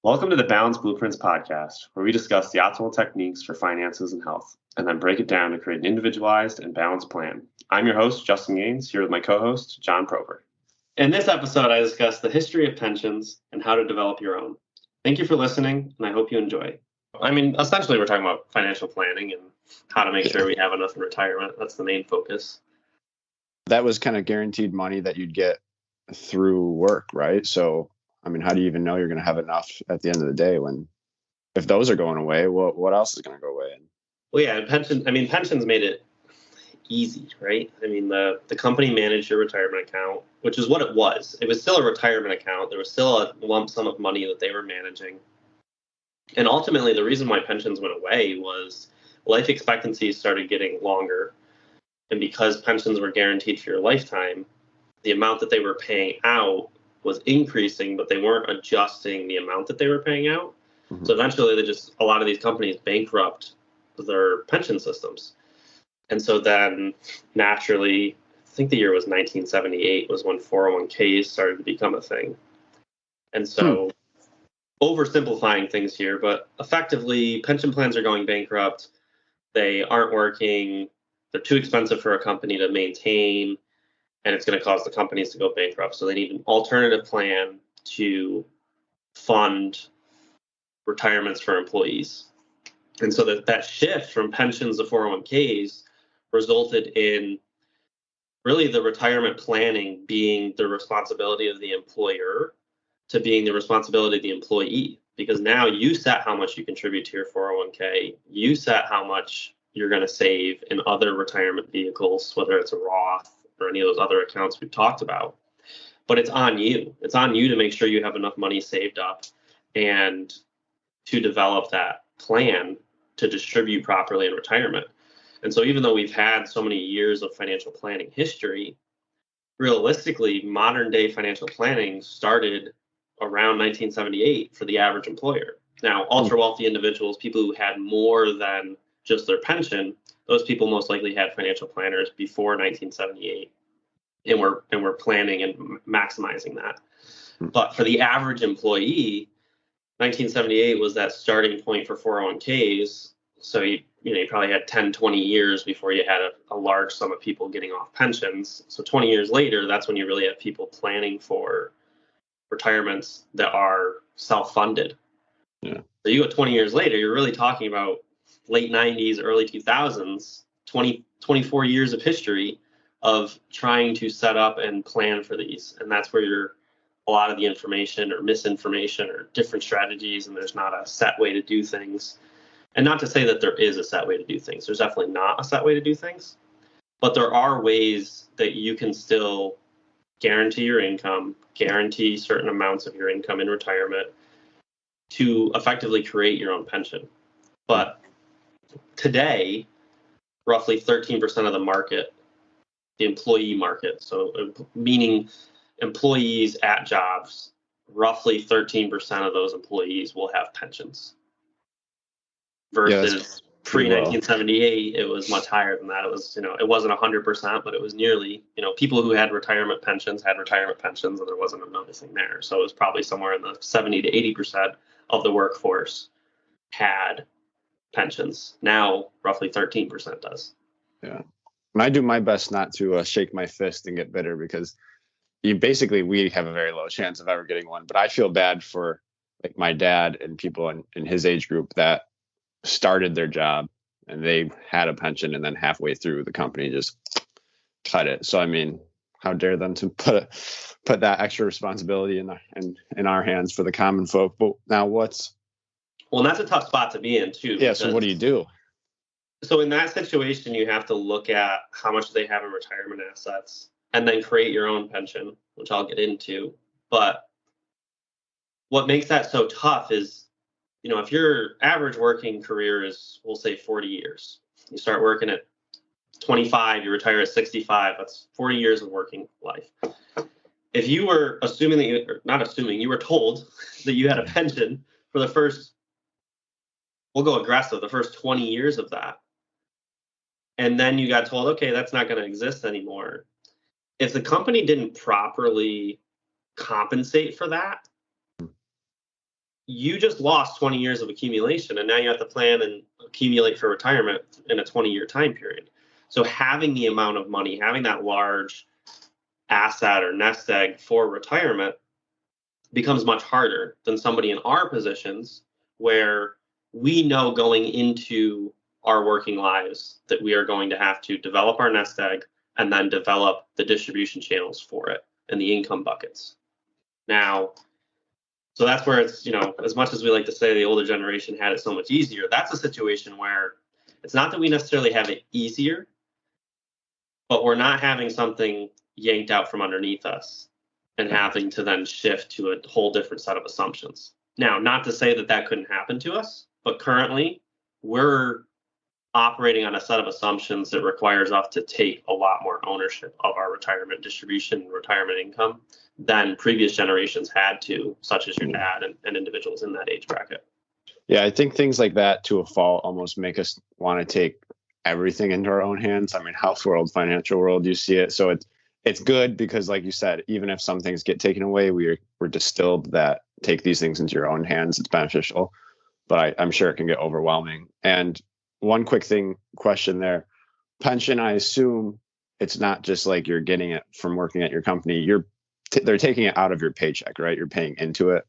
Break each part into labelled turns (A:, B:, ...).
A: Welcome to the Balance Blueprints podcast, where we discuss the optimal techniques for finances and health, and then break it down to create an individualized and balanced plan. I'm your host, Justin Gaines, here with my co-host, John Prober. In this episode, I discuss the history of pensions and how to develop your own. Thank you for listening, and I hope you enjoy. Essentially, we're talking about financial planning and how to make sure we have enough in retirement. That's the main focus.
B: That was kind of guaranteed money that you'd get through work, right? So, how do you even know you're going to have enough at the end of the day if those are going away, what else is going to go away?
A: Well, yeah, pensions made it easy, right? The company managed your retirement account, which is what it was. It was still a retirement account. There was still a lump sum of money that they were managing. And ultimately, the reason why pensions went away was life expectancies started getting longer. And because pensions were guaranteed for your lifetime, the amount that they were paying out was increasing, but they weren't adjusting the amount that they were paying out. Mm-hmm. So eventually a lot of these companies bankrupt their pension systems. And so then naturally, I think the year was 1978 was when 401ks started to become a thing. And so oversimplifying things here, but effectively pension plans are going bankrupt. They aren't working. They're too expensive for a company to maintain. And it's going to cause the companies to go bankrupt. So they need an alternative plan to fund retirements for employees. And so that shift from pensions to 401ks resulted in really the retirement planning being the responsibility of the employer to being the responsibility of the employee. Because now you set how much you contribute to your 401k. You set how much you're going to save in other retirement vehicles, whether it's a Roth or any of those other accounts we've talked about. But it's on you. It's on you to make sure you have enough money saved up and to develop that plan to distribute properly in retirement. And so even though we've had so many years of financial planning history, realistically, modern day financial planning started around 1978 for the average employer. Now, ultra wealthy individuals, people who had more than just their pension, those people most likely had financial planners before 1978 and were planning and maximizing that. But for the average employee, 1978 was that starting point for 401ks. So you probably had 10, 20 years before you had a large sum of people getting off pensions. So 20 years later, that's when you really have people planning for retirements that are self-funded. Yeah. So you go 20 years later, you're really talking about late 90s, early 2000s, 24 years of history of trying to set up and plan for these. And that's where a lot of the information or misinformation or different strategies, and there's not a set way to do things. And not to say that there is a set way to do things. There's definitely not a set way to do things. But there are ways that you can still guarantee your income, guarantee certain amounts of your income in retirement to effectively create your own pension. But today, roughly 13% of the market, the employee market, so meaning employees at jobs, roughly 13% of those employees will have pensions. Versus pre-1978, it was much higher than that. It was, it wasn't 100%, but it was nearly, people who had retirement pensions, and there wasn't another thing there. So it was probably somewhere in the 70 to 80% of the workforce had pensions. Now, roughly 13% does.
B: Yeah. And I do my best not to shake my fist and get bitter because we have a very low chance of ever getting one. But I feel bad for like my dad and people in his age group that started their job and they had a pension and then halfway through the company just cut it. So, how dare them to put that extra responsibility in our hands for the common folk. But now
A: well, that's a tough spot to be in too.
B: Yeah. So what do you do?
A: So in that situation, you have to look at how much they have in retirement assets and then create your own pension, which I'll get into. But what makes that so tough is, if your average working career is, we'll say 40 years, you start working at 25, you retire at 65, that's 40 years of working life. If you were you were told that you had a pension for the first, we'll go aggressive, the first 20 years of that, and then you got told, okay, that's not going to exist anymore. If the company didn't properly compensate for that, you just lost 20 years of accumulation, and now you have to plan and accumulate for retirement in a 20-year time period. So having the amount of money, having that large asset or nest egg for retirement becomes much harder than somebody in our positions, where we know going into our working lives that we are going to have to develop our nest egg and then develop the distribution channels for it and the income buckets. Now, so that's where it's, as much as we like to say the older generation had it so much easier, that's a situation where it's not that we necessarily have it easier, but we're not having something yanked out from underneath us and having to then shift to a whole different set of assumptions. Now, not to say that that couldn't happen to us, but currently we're operating on a set of assumptions that requires us to take a lot more ownership of our retirement distribution and retirement income than previous generations had to, such as your dad and individuals in that age bracket.
B: Yeah, I think things like that to a fault almost make us want to take everything into our own hands. I mean, health world, financial world, you see it. So it's good because, like you said, even if some things get taken away, we're distilled that take these things into your own hands. It's beneficial, but I'm sure it can get overwhelming. And one quick question there, pension, I assume it's not just like you're getting it from working at your company. They're taking it out of your paycheck, right? You're paying into it.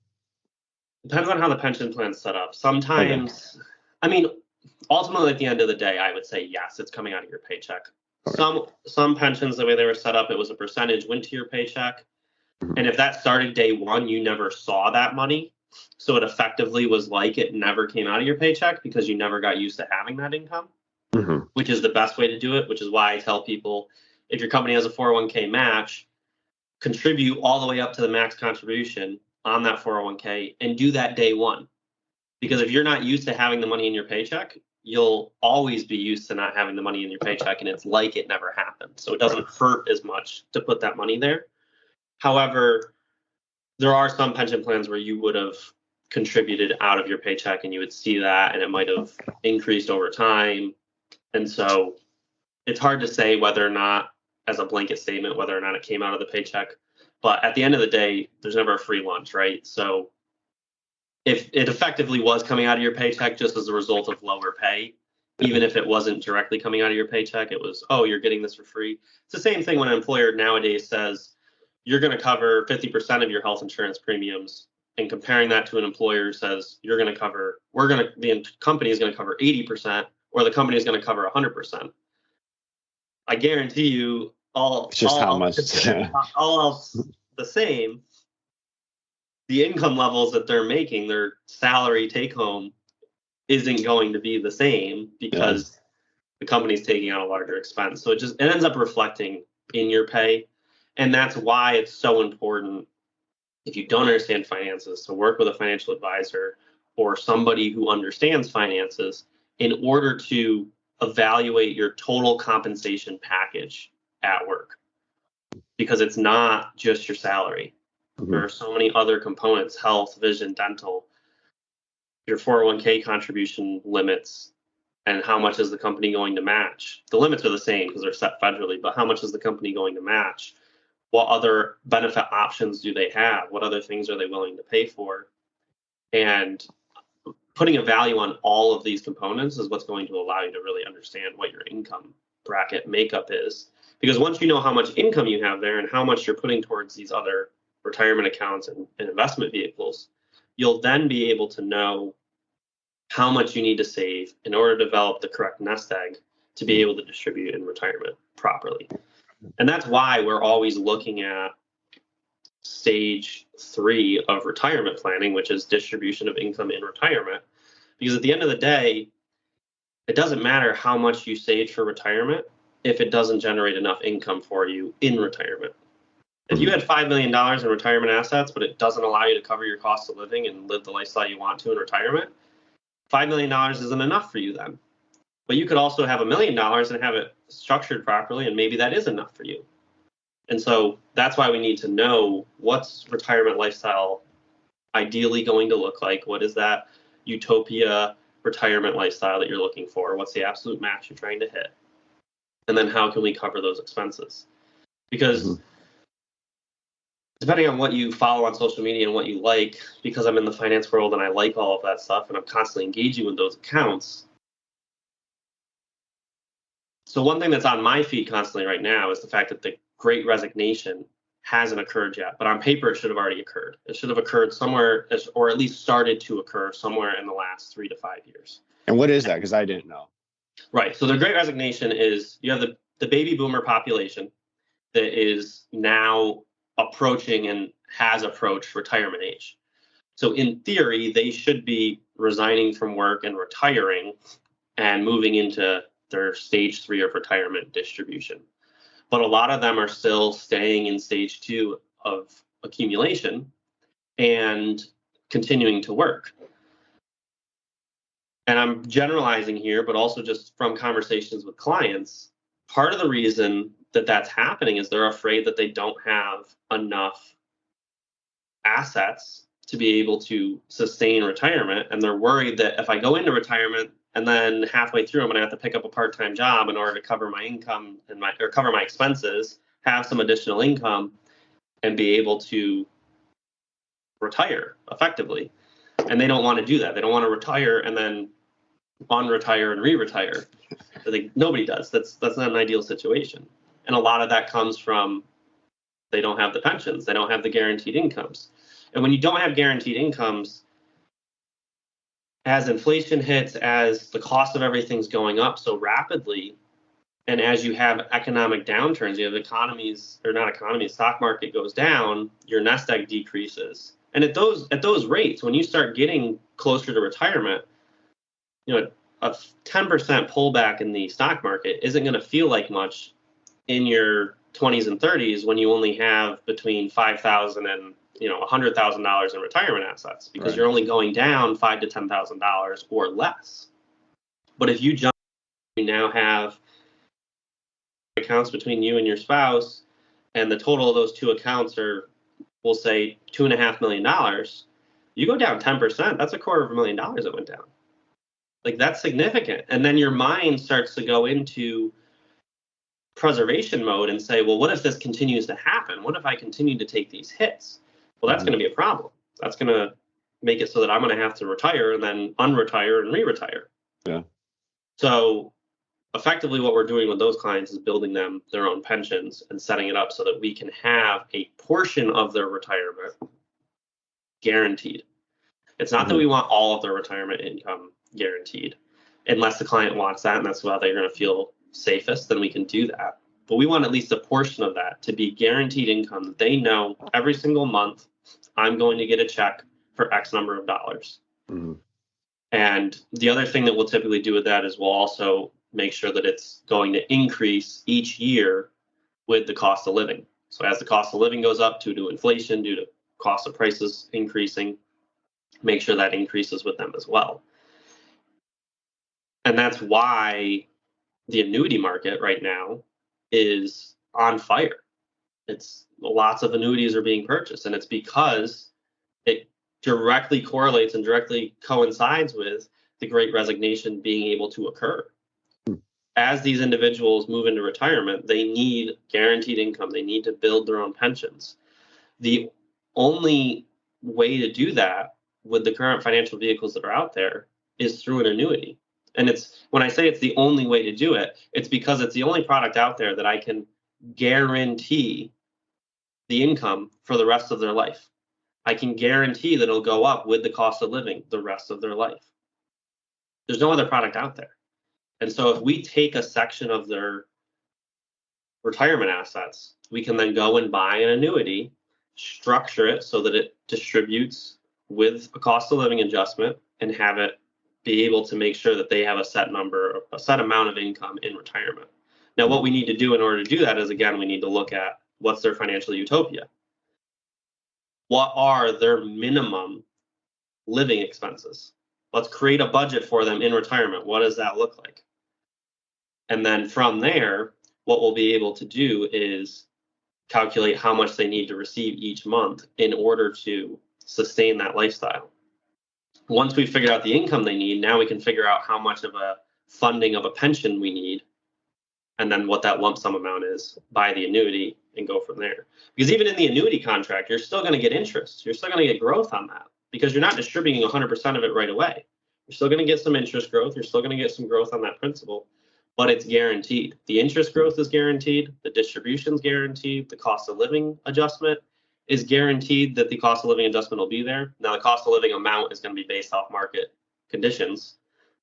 A: Depends on how the pension plan's set up. Sometimes, okay. I mean, ultimately at the end of the day, I would say yes, it's coming out of your paycheck. Okay. Some pensions, the way they were set up, it was a percentage went to your paycheck. Mm-hmm. And if that started day one, you never saw that money. So it effectively was like it never came out of your paycheck because you never got used to having that income, mm-hmm. which is the best way to do it, which is why I tell people, if your company has a 401k match, contribute all the way up to the max contribution on that 401k and do that day one. Because if you're not used to having the money in your paycheck, you'll always be used to not having the money in your paycheck, and it's like it never happened. So it doesn't hurt as much to put that money there. However, there are some pension plans where you would have contributed out of your paycheck and you would see that, and it might have increased over time. And so it's hard to say whether or not, as a blanket statement, whether or not it came out of the paycheck. But at the end of the day, there's never a free lunch, right? So if it effectively was coming out of your paycheck just as a result of lower pay, even if it wasn't directly coming out of your paycheck, it was, oh, you're getting this for free. It's the same thing when an employer nowadays says, you're going to cover 50% of your health insurance premiums, and comparing that to an employer who says the company is going to cover 80%, or the company is going to cover 100%. I guarantee you, all else the same, the income levels that they're making, their salary take home, isn't going to be the same because the company's taking out a larger expense. So it ends up reflecting in your pay. And that's why it's so important, if you don't understand finances, to work with a financial advisor or somebody who understands finances in order to evaluate your total compensation package at work. Because it's not just your salary. Mm-hmm. There are so many other components: health, vision, dental, your 401k contribution limits, and how much is the company going to match. The limits are the same because they're set federally, but how much is the company going to match? What other benefit options do they have? What other things are they willing to pay for? And putting a value on all of these components is what's going to allow you to really understand what your income bracket makeup is. Because once you know how much income you have there and how much you're putting towards these other retirement accounts and investment vehicles, you'll then be able to know how much you need to save in order to develop the correct nest egg to be able to distribute in retirement properly. And that's why we're always looking at stage 3 of retirement planning, which is distribution of income in retirement. Because at the end of the day, it doesn't matter how much you save for retirement if it doesn't generate enough income for you in retirement. If you had $5 million in retirement assets, but it doesn't allow you to cover your cost of living and live the lifestyle you want to in retirement, $5 million isn't enough for you then. But you could also have $1 million and have it structured properly, and maybe that is enough for you. And so that's why we need to know what's retirement lifestyle ideally going to look like. What is that utopia retirement lifestyle that you're looking for? What's the absolute max you're trying to hit? And then how can we cover those expenses? Because depending on what you follow on social media and what you like, because I'm in the finance world and I like all of that stuff and I'm constantly engaging with those accounts. So one thing that's on my feed constantly right now is the fact that the Great Resignation hasn't occurred yet, but on paper it should have already occurred. It should have occurred somewhere, or at least started to occur somewhere in the last 3 to 5 years.
B: And what is that? Because I didn't know.
A: Right. So the Great Resignation is you have the baby boomer population that is now approaching and has approached retirement age. So in theory, they should be resigning from work and retiring and moving into their stage 3 of retirement distribution. But a lot of them are still staying in stage 2 of accumulation and continuing to work. And I'm generalizing here, but also just from conversations with clients, part of the reason that that's happening is they're afraid that they don't have enough assets to be able to sustain retirement. And they're worried that if I go into retirement and then halfway through, I'm going to have to pick up a part-time job in order to cover my income and cover my expenses, have some additional income, and be able to retire effectively. And they don't want to do that. They don't want to retire and then unretire and re-retire. I think nobody does. That's not an ideal situation. And a lot of that comes from they don't have the pensions, they don't have the guaranteed incomes. And when you don't have guaranteed incomes, as inflation hits, as the cost of everything's going up so rapidly, and as you have economic downturns, you have economies, or not economies, stock market goes down, your nest egg decreases. And at those rates, when you start getting closer to retirement, a 10% pullback in the stock market isn't going to feel like much in your 20s and 30s when you only have between $5,000 and $100,000 in retirement assets, because you're only going down $5,000 to $10,000 or less. But if you now have accounts between you and your spouse, and the total of those two accounts are, we'll say, $2.5 million, you go down 10%. That's $250,000 that went down. Like, that's significant. And then your mind starts to go into preservation mode and say, well, what if this continues to happen? What if I continue to take these hits? Well, that's going to be a problem. That's going to make it so that I'm going to have to retire and then unretire and re-retire.
B: Yeah.
A: So effectively what we're doing with those clients is building them their own pensions and setting it up so that we can have a portion of their retirement guaranteed. It's not that we want all of their retirement income guaranteed, unless the client wants that and that's why they're going to feel safest, then we can do that. But we want at least a portion of that to be guaranteed income that they know every single month I'm going to get a check for X number of dollars.
B: Mm-hmm.
A: And the other thing that we'll typically do with that is we'll also make sure that it's going to increase each year with the cost of living. So as the cost of living goes up due to inflation, due to cost of prices increasing, make sure that increases with them as well. And that's why the annuity market right now is on fire. It's lots of annuities are being purchased, and it's because it directly correlates and directly coincides with the Great Resignation being able to occur. As these individuals move into retirement, they need guaranteed income. They need to build their own pensions. The only way to do that with the current financial vehicles that are out there is through an annuity. And it's when I say it's the only way to do it, it's because it's the only product out there that I can guarantee the income for the rest of their life. I can guarantee that it'll go up with the cost of living the rest of their life. There's no other product out there. And so if we take a section of their retirement assets, we can then go and buy an annuity, structure it so that it distributes with a cost of living adjustment, and have it be able to make sure that they have a set amount of income in retirement. Now, what we need to do in order to do that is, again, we need to look at what's their financial utopia. What are their minimum living expenses? Let's create a budget for them in retirement. What does that look like? And then from there, what we'll be able to do is calculate how much they need to receive each month in order to sustain that lifestyle. Once we figure out the income they need, now we can figure out how much of a funding of a pension we need and then what that lump sum amount is, buy the annuity, and go from there. Because even in the annuity contract, you're still going to get interest. You're still going to get growth on that because you're not distributing 100% of it right away. You're still going to get some interest growth. You're still going to get some growth on that principal, but it's guaranteed. The interest growth is guaranteed. The distribution's guaranteed. The cost of living adjustment is guaranteed that the cost of living adjustment will be there. Now, the cost of living amount is going to be based off market conditions.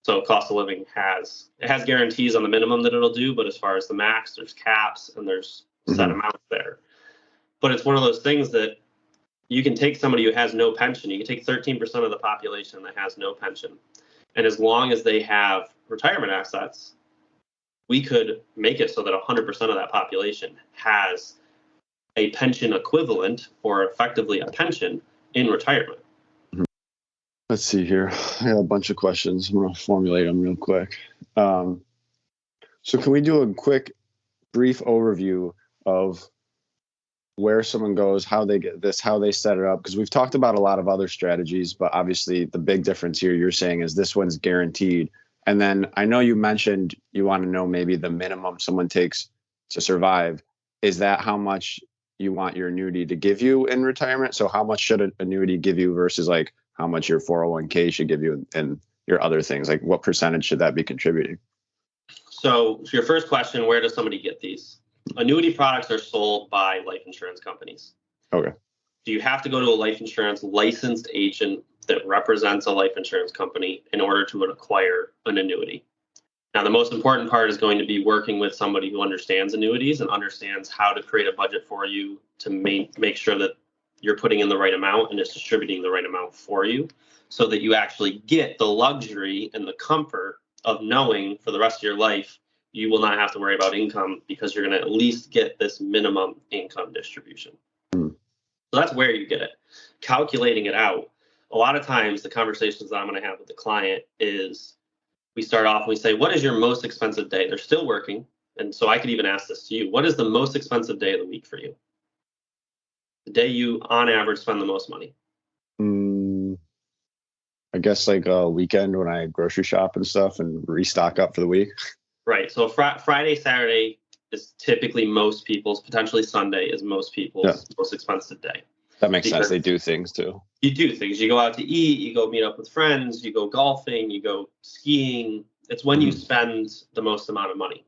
A: So cost of living has guarantees on the minimum that it'll do, but as far as the max, there's caps and there's set amounts there. But it's one of those things that you can take somebody who has no pension. You can take 13% of the population that has no pension. And as long as they have retirement assets, we could make it so that 100% of that population has a pension equivalent or effectively a pension in retirement.
B: Let's see here. I got a bunch of questions. I'm going to formulate them real quick. So can we do a quick, brief overview of where someone goes, how they get this, how they set it up? Because we've talked about a lot of other strategies, but obviously the big difference here you're saying is this one's guaranteed. And then I know you mentioned you want to know maybe the minimum someone takes to survive. Is that how much you want your annuity to give you in retirement? So how much should an annuity give you versus like how much your 401k should give you and your other things? Like what percentage should that be contributing?
A: So your first question, where does somebody get these? Annuity products are sold by life insurance companies.
B: Okay.
A: Do you have to go to a life insurance licensed agent that represents a life insurance company in order to acquire an annuity? Now, the most important part is going to be working with somebody who understands annuities and understands how to create a budget for you to make sure that you're putting in the right amount and is distributing the right amount for you so that you actually get the luxury and the comfort of knowing for the rest of your life you will not have to worry about income because you're going to at least get this minimum income distribution. So that's where you get it. Calculating it out, a lot of times the conversations that I'm going to have with the client is we start off and we say, what is your most expensive day? They're still working. And so I could even ask this to you. What is the most expensive day of the week for you? The day you, on average, spend the most money?
B: I guess like a weekend when I grocery shop and stuff and restock up for the week.
A: Right. So Friday, Saturday is typically most people's, potentially Sunday is most people's most expensive day.
B: That makes sense. They do things too.
A: You do things. You go out to eat, you go meet up with friends, you go golfing, you go skiing. It's when you spend the most amount of money.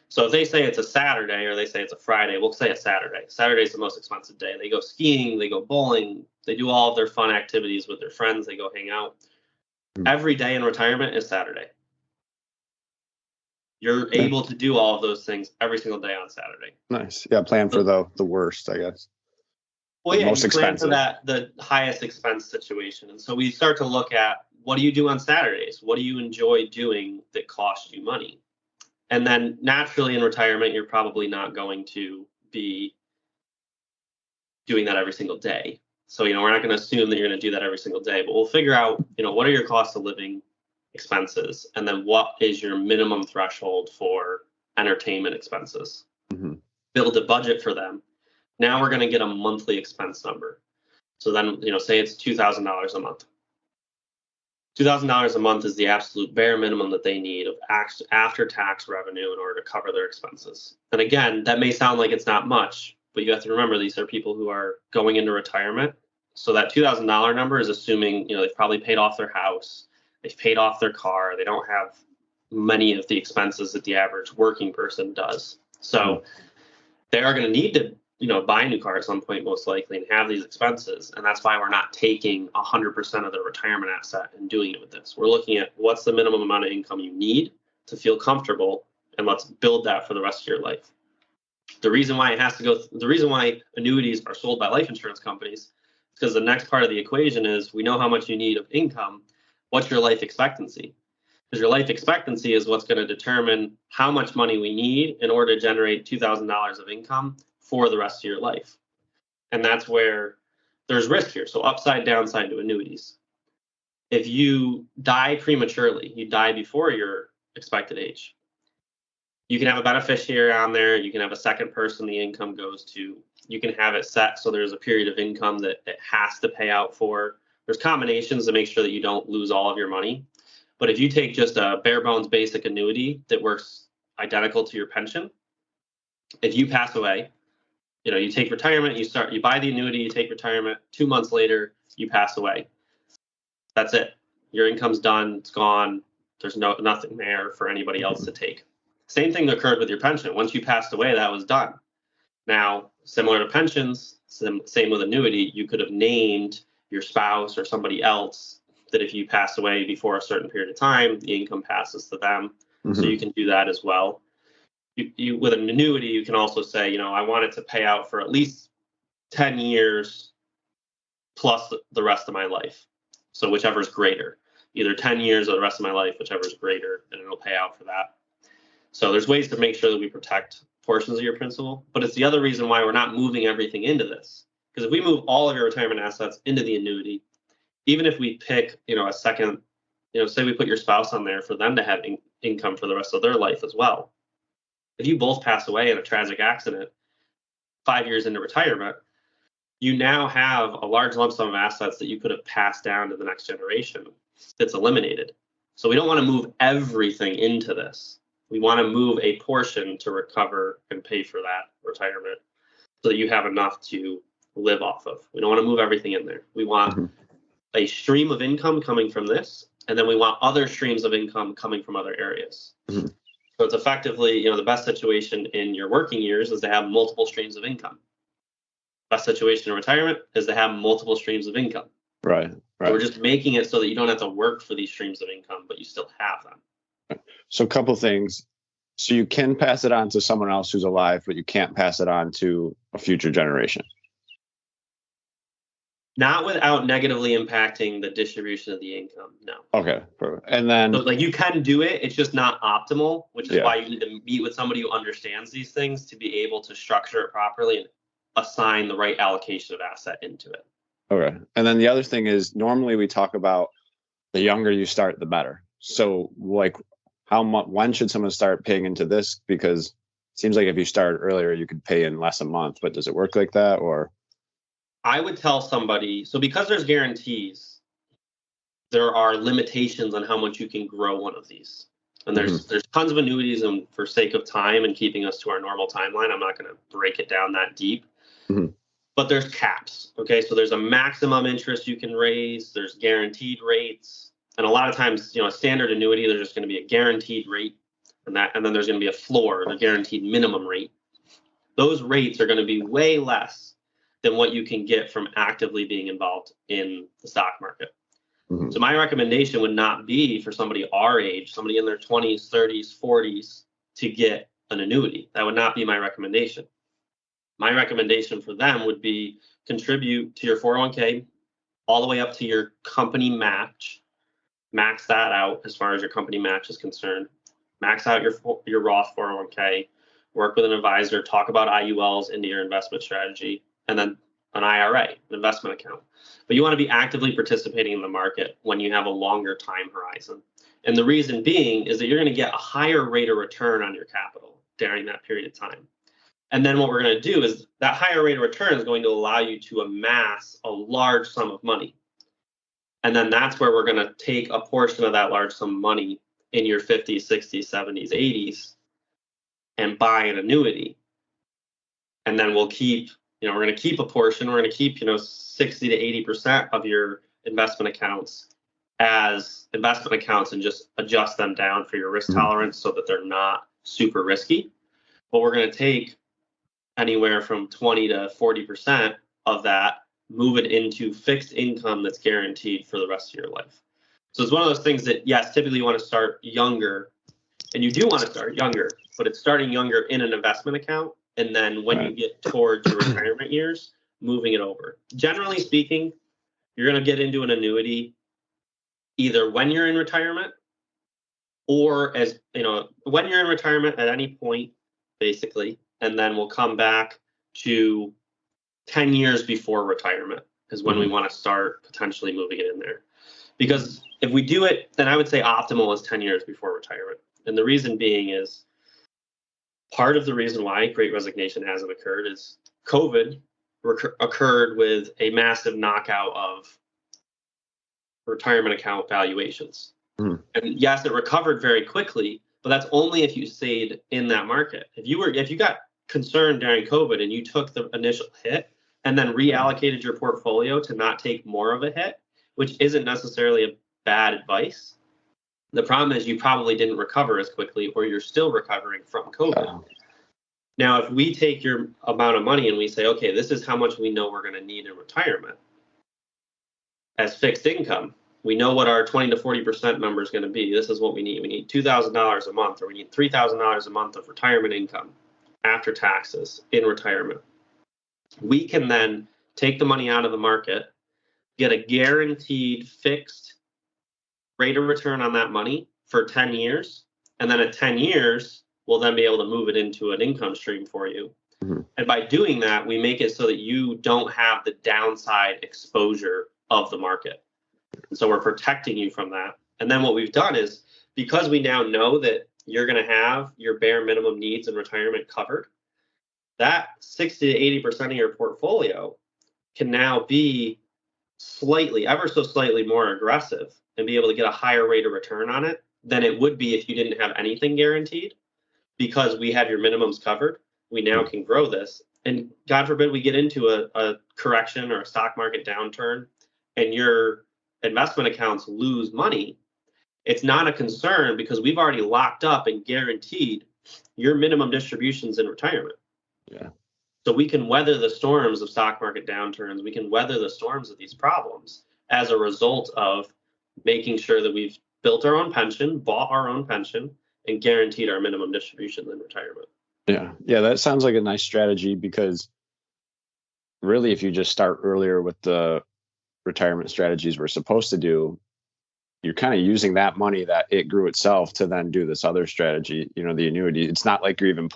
A: So if they say it's a Saturday or they say it's a Friday, we'll say a Saturday. Saturday is the most expensive day. They go skiing, they go bowling, they do all of their fun activities with their friends, they go hang out. Every day in retirement is Saturday. You're able to do all of those things every single day on Saturday.
B: Nice. Yeah, plan for the worst, I guess.
A: Well, yeah,
B: most expensive.
A: Plan for the highest expense situation. And so we start to look at what do you do on Saturdays? What do you enjoy doing that costs you money? And then naturally in retirement, you're probably not going to be doing that every single day. So, we're not going to assume that you're going to do that every single day, but we'll figure out, what are your costs of living expenses? And then what is your minimum threshold for entertainment expenses? Build a budget for them. Now we're going to get a monthly expense number. So then, say it's $2,000 a month. $2,000 a month is the absolute bare minimum that they need of after-tax revenue in order to cover their expenses. And again, that may sound like it's not much, but you have to remember these are people who are going into retirement. So that $2,000 number is assuming, they've probably paid off their house, they've paid off their car, they don't have many of the expenses that the average working person does. So they are going to need to buy a new car at some point, most likely, and have these expenses. And that's why we're not taking 100% of their retirement asset and doing it with this. We're looking at what's the minimum amount of income you need to feel comfortable, and let's build that for the rest of your life. The reason why annuities are sold by life insurance companies is because the next part of the equation is we know how much you need of income. What's your life expectancy? Because your life expectancy is what's going to determine how much money we need in order to generate $2,000 of income for the rest of your life. And that's where there's risk here. So upside, downside to annuities. If you die prematurely, you die before your expected age, you can have a beneficiary on there. You can have a second person the income goes to. You can have it set so there's a period of income that it has to pay out for. There's combinations to make sure that you don't lose all of your money. But if you take just a bare bones basic annuity that works identical to your pension. If you pass away, you take retirement, you buy the annuity, you take retirement, 2 months later, you pass away. That's it. Your income's done, it's gone. There's nothing there for anybody else to take. Same thing occurred with your pension. Once you passed away, that was done. Now, similar to pensions, same with annuity, you could have named your spouse or somebody else that if you pass away before a certain period of time, the income passes to them. So you can do that as well. You with an annuity, you can also say, I want it to pay out for at least 10 years plus the rest of my life. So whichever is greater, either 10 years or the rest of my life, whichever is greater, and it'll pay out for that. So there's ways to make sure that we protect portions of your principal, but it's the other reason why we're not moving everything into this. Because if we move all of your retirement assets into the annuity, even if we pick, a second, say we put your spouse on there for them to have income for the rest of their life as well. If you both pass away in a tragic accident 5 years into retirement, you now have a large lump sum of assets that you could have passed down to the next generation that's eliminated. So we don't want to move everything into this. We want to move a portion to recover and pay for that retirement so that you have enough to live off of. We don't want to move everything in there. We want a stream of income coming from this, and then we want other streams of income coming from other areas. So it's effectively, the best situation in your working years is to have multiple streams of income. Best situation in retirement is to have multiple streams of income.
B: Right.
A: So we're just making it so that you don't have to work for these streams of income, but you still have them.
B: So a couple things. So you can pass it on to someone else who's alive, but you can't pass it on to a future generation.
A: Not without negatively impacting the distribution of the income. No.
B: Okay. Perfect. And then,
A: so you can do it. It's just not optimal, which is why you need to meet with somebody who understands these things to be able to structure it properly and assign the right allocation of asset into it.
B: Okay. And then the other thing is, normally we talk about the younger you start, the better. So when should someone start paying into this? Because it seems like if you started earlier, you could pay in less a month, but does it work like that? Or
A: I would tell somebody, so because there's guarantees, there are limitations on how much you can grow one of these. And there's tons of annuities, and for sake of time and keeping us to our normal timeline, I'm not going to break it down that deep. But there's caps. Okay, so there's a maximum interest you can raise. There's guaranteed rates, and a lot of times, a standard annuity, there's just going to be a guaranteed rate, and then there's going to be a floor, the guaranteed minimum rate. Those rates are going to be way less than what you can get from actively being involved in the stock market. So my recommendation would not be for somebody our age, somebody in their 20s, 30s, 40s, to get an annuity. That would not be my recommendation. My recommendation for them would be contribute to your 401k all the way up to your company match. Max that out as far as your company match is concerned. Max out your Roth 401k. Work with an advisor. Talk about IULs into your investment strategy, and then an IRA, an investment account. But you want to be actively participating in the market when you have a longer time horizon. And the reason being is that you're going to get a higher rate of return on your capital during that period of time. And then what we're going to do is that higher rate of return is going to allow you to amass a large sum of money. And then that's where we're going to take a portion of that large sum of money in your 50s, 60s, 70s, 80s and buy an annuity. And then we'll keep, we're going to keep a portion. We're going to keep, 60 to 80% of your investment accounts as investment accounts and just adjust them down for your risk tolerance so that they're not super risky. But we're going to take anywhere from 20 to 40% of that, move it into fixed income that's guaranteed for the rest of your life. So it's one of those things that, yes, typically you want to start younger, and you do want to start younger, but it's starting younger in an investment account. And then when you get towards your retirement years, moving it over. Generally speaking, you're going to get into an annuity either when you're in retirement or when you're in retirement at any point, basically. And then we'll come back to 10 years before retirement is when we want to start potentially moving it in there. Because if we do it, then I would say optimal is 10 years before retirement. And the reason being is part of the reason why Great Resignation hasn't occurred is COVID occurred with a massive knockout of retirement account valuations. And yes, it recovered very quickly, but that's only if you stayed in that market. If you got concerned during COVID and you took the initial hit and then reallocated your portfolio to not take more of a hit, which isn't necessarily a bad advice. The problem is you probably didn't recover as quickly, or you're still recovering from COVID. Now, if we take your amount of money and we say, okay, this is how much we know we're going to need in retirement as fixed income, we know what our 20 to 40% number is going to be. This is what we need. We need $2,000 a month, or we need $3,000 a month of retirement income after taxes in retirement. We can then take the money out of the market, get a guaranteed fixed rate of return on that money for 10 years. And then at 10 years, we'll then be able to move it into an income stream for you. Mm-hmm. And by doing that, we make it so that you don't have the downside exposure of the market. And so we're protecting you from that. And then what we've done is, because we now know that you're going to have your bare minimum needs in retirement covered, that 60 to 80% of your portfolio can now be ever so slightly more aggressive and be able to get a higher rate of return on it than it would be if you didn't have anything guaranteed. Because we have your minimums covered, we now can grow this. And God forbid we get into a correction or a stock market downturn and your investment accounts lose money. It's not a concern because we've already locked up and guaranteed your minimum distributions in retirement.
B: Yeah.
A: So we can weather the storms of stock market downturns. We can weather the storms of these problems as a result of making sure that we've built our own pension, bought our own pension, and guaranteed our minimum distributions in retirement.
B: Yeah, that sounds like a nice strategy, because really, if you just start earlier with the retirement strategies we're supposed to do, you're kind of using that money that it grew itself to then do this other strategy, the annuity. It's not like you're even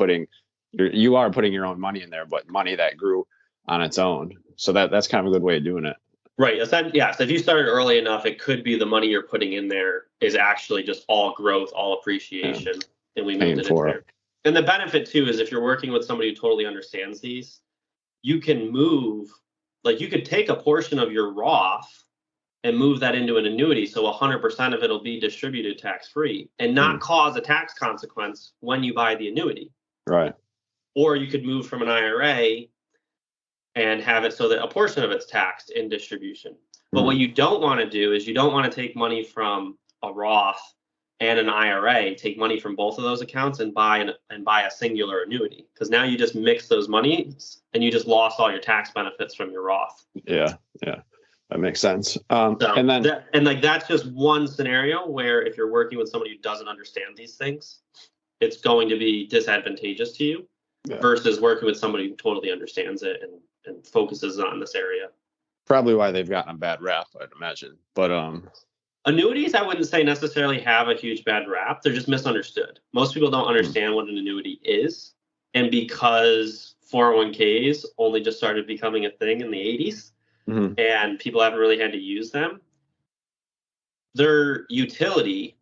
B: you are putting your own money in there, but money that grew on its own. So that's kind of a good way of doing it.
A: Right. Yeah. So if you started early enough, it could be the money you're putting in there is actually just all growth, all appreciation, and we moved it in there. And the benefit too is if you're working with somebody who totally understands these, you can move, like you could take a portion of your Roth and move that into an annuity, so 100% of it will be distributed tax-free and not cause a tax consequence when you buy the annuity.
B: Right.
A: Or you could move from an IRA and have it so that a portion of it's taxed in distribution. But what you don't want to do is you don't want to take money from a Roth and an IRA, take money from both of those accounts and buy a singular annuity, because now you just mix those monies and you just lost all your tax benefits from your Roth.
B: Yeah, that makes sense.
A: That's just one scenario where if you're working with somebody who doesn't understand these things, it's going to be disadvantageous to you versus working with somebody who totally understands it and focuses on this area.
B: Probably why they've gotten a bad rap, I'd imagine. But
A: annuities, I wouldn't say necessarily have a huge bad rap. They're just misunderstood. Most people don't understand what an annuity is. And because 401ks only just started becoming a thing in the 80s, and people haven't really had to use them, their utility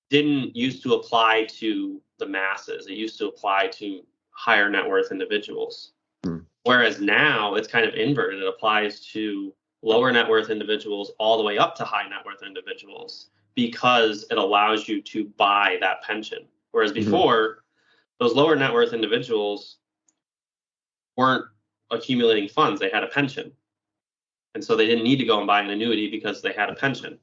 A: didn't used to apply to the masses. It used to apply to higher net worth individuals. Whereas now it's kind of inverted. It applies to lower net worth individuals all the way up to high net worth individuals, because it allows you to buy that pension. Whereas before, those lower net worth individuals weren't accumulating funds. They had a pension. And so they didn't need to go and buy an annuity because they had a pension.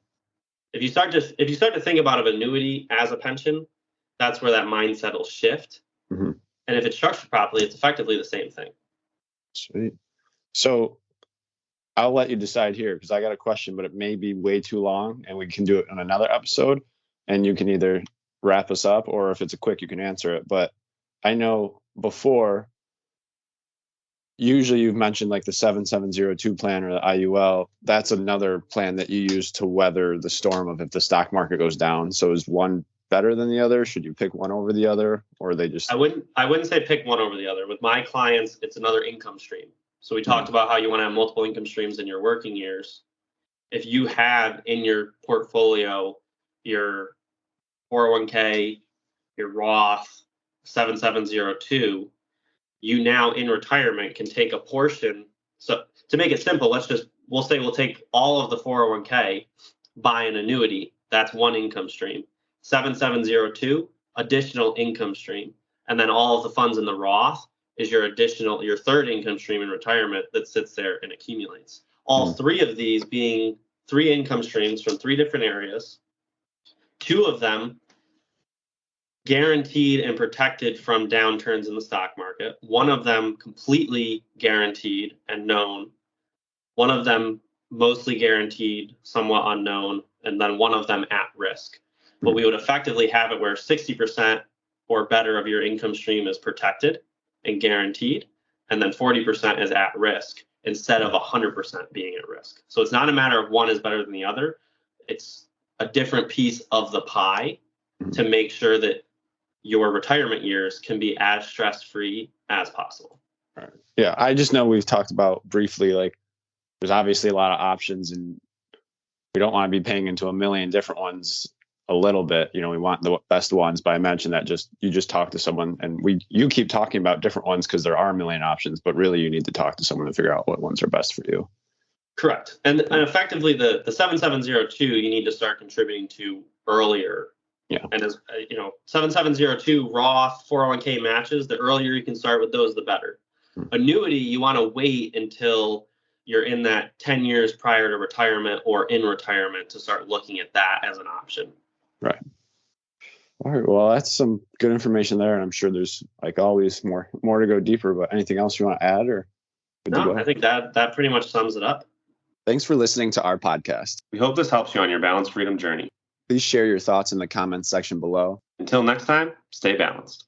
A: If you start to think about an annuity as a pension, that's where that mindset will shift. And if it's structured properly, it's effectively the same thing.
B: Sweet. So I'll let you decide here, because I got a question, but it may be way too long and we can do it on another episode, and you can either wrap us up, or if it's a quick, you can answer it. But I know before, usually you've mentioned like the 7702 plan or the IUL. That's another plan that you use to weather the storm of if the stock market goes down. So is one better than the other? Should you pick one over the other, or are they just?
A: I wouldn't say pick one over the other. With my clients, it's another income stream. So we talked about how you want to have multiple income streams in your working years. If you have in your portfolio your 401k, your Roth, 7702, you now in retirement can take a portion. So to make it simple, we'll take all of the 401k, buy an annuity. That's one income stream. 7702, additional income stream. And then all of the funds in the Roth is your third income stream in retirement that sits there and accumulates. All three of these being 3 income streams from 3 different areas, 2 of them guaranteed and protected from downturns in the stock market, 1 of them completely guaranteed and known, 1 of them mostly guaranteed, somewhat unknown, and then 1 of them at risk. But we would effectively have it where 60% or better of your income stream is protected and guaranteed, and then 40% is at risk instead of 100% being at risk. So it's not a matter of one is better than the other. It's a different piece of the pie to make sure that your retirement years can be as stress-free as possible.
B: Right. Yeah, I just know we've talked about briefly, like there's obviously a lot of options and we don't want to be paying into a million different ones a little bit. You know, we want the best ones, but I mentioned that you just talk to someone and you keep talking about different ones because there are a million options, but really you need to talk to someone to figure out what ones are best for you.
A: Correct. And effectively the 7702 you need to start contributing to earlier.
B: Yeah.
A: And as 7702 Roth 401k matches, the earlier you can start with those, the better. Annuity, you want to wait until you're in that 10 years prior to retirement or in retirement to start looking at that as an option.
B: Right. All right. Well, that's some good information there. And I'm sure there's, like always, more to go deeper. But anything else you want to add? Or
A: no, I think that pretty much sums it up.
B: Thanks for listening to our podcast.
A: We hope this helps you on your balance freedom journey.
B: Please share your thoughts in the comments section below.
A: Until next time, stay balanced.